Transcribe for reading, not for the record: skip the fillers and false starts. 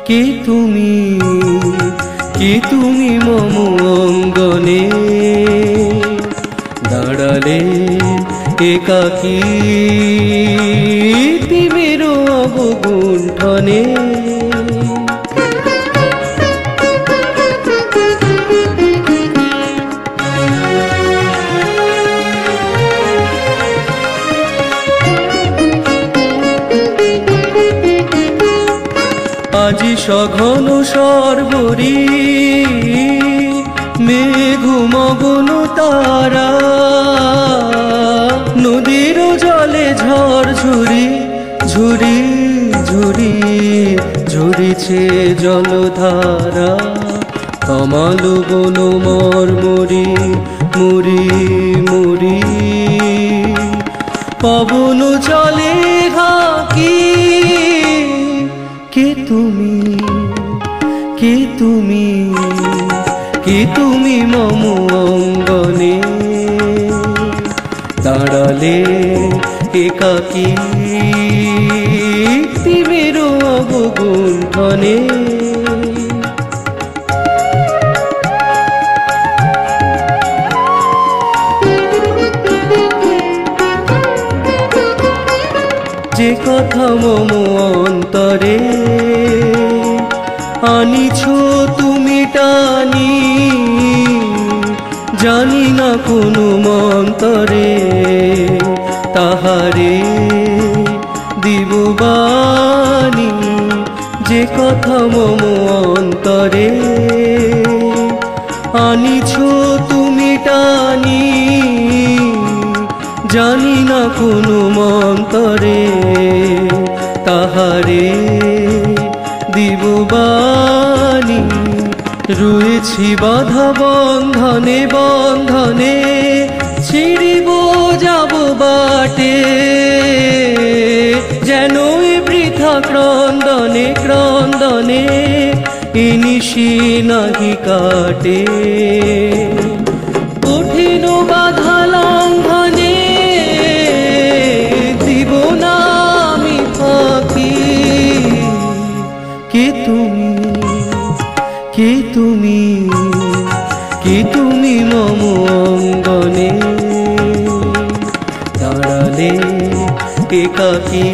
কে তুমি মম অঙ্গনে দাঁড়ালে একাকী তিমির অবগুণ্ঠনে। আজি সঘন সর্বরি মেঘমগ্ন তারা, নদীর জলে ঝড় ঝুরি ঝুরি ঝুরি ঝুরিছে জলধারা। তমাল বন মরমরি মুরি মুরি, পবন চলে ঘাকি। কে তুমি মম অঙ্গনে দাঁড়ালে একাকী তিমির অবগুণ্ঠনে। যে কথা মম অন্তরে আনিছ তুমি টানি, জানি না কোনো মন্তরে তাহারে দিব বাণী। যে কথা মম অন্তরে আনিছ তুমি টানি, জানি না কোনো মন্তরে তাহারে দিব বাণী। রয়েছি বাধা বন্ধনে বন্ধনে, ছিড়িব যাব বাটে, যেন বৃথা ক্রন্দনে ক্রন্দনে ইনিশি নাহি কাটে। কঠিন বাধা লঙ্ঘনে দিব না আমি ফাঁকি। কে তুমি মম অঙ্গনে দাঁড়ালে একাকী